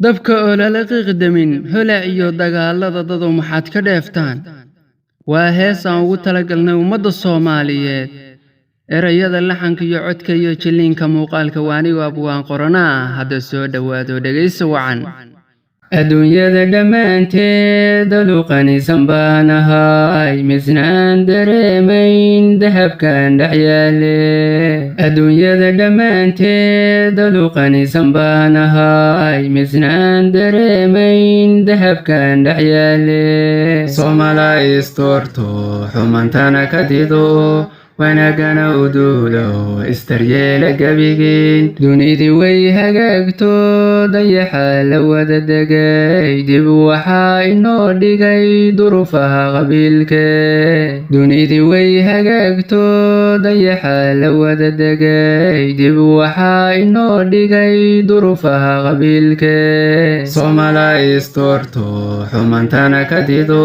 dabka oo lala qiiqdamin holac iyo dagaalada dadu maxaad ka dheeftaan waa hees aan ugu talagalnay ummadda Soomaaliyeed erayada laxanka iyo codka iyo jiliinka muuqaalka waanigu abwaan qoranaa hadda soo dhawaado dhageyso wacan adduunyada dhammaanteed luqanisan baan ahay misnaan dareemayn dahabkan dhex yaale adduunyada dhammaanteed luqanisan baan ahay misnaan dareemayn dahabkan dhex yaale Soomala istorto xumantana ka dido wanagana uduulo istaryeela gabigeen dunidii way hagaagto dayaxa la wada degay dib waxaa inoo dhigay duruufaha qabiilke dunidii way hagaagto dayaxa la wada degay dib waxaa inoo dhigay duruufaha qabiilke Soomala istorto xumantana ka dido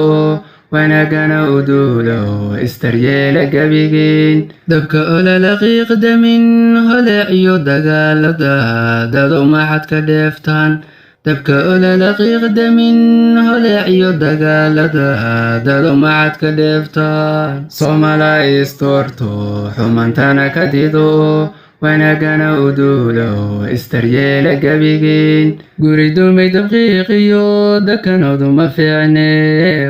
wanagana uduulo istaryeela gabigeen dabka oo lala qiiqdamin holac iyo dagaalada dadu maxaad ka dheeftaan dabka oo lala qiiqdamin holac iyo dagaalada dadu maxaad ka dheeftaan Soomala istorto xumantana ka dido wanagana uduulo istaryeela gabigeen guri dumay daqiiqiyo dakanoodu ma fiicne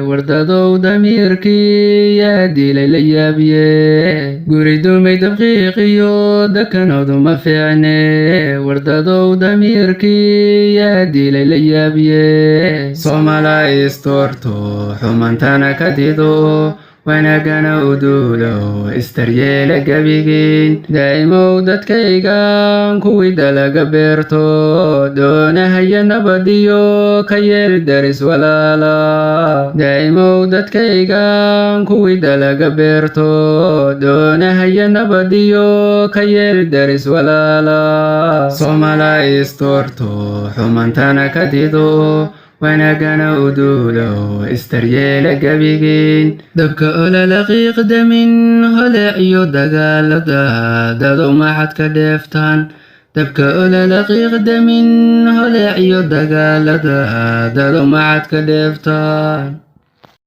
wardadow damiirkii yaa dilay la yaabiye guri dumay daqiiqiyo dakanoodu ma fiicne wardadow damiirkii yaa dilay la yaabiye Soomala istorto xumantana ka dido wanagana uduulo istaryeela gabigeen daa'imow dadkaygan kuwii dalaga beerto doonahaya nabadiyo ka yeel daris walaala daa'imow dadkaygan kuwii dalaga beerto doonahaya nabadiyo ka yeel daris walaala Soomala istorto xumantana ka dido wanagana uduulo istaryeela gabigeen dabka oo lala qiiqdamin holac iyo dagaalada dadu maxaad ka dheeftaan dabka oo lala qiiqdamin holac iyo dagaalada dadu maxaad ka dheeftaan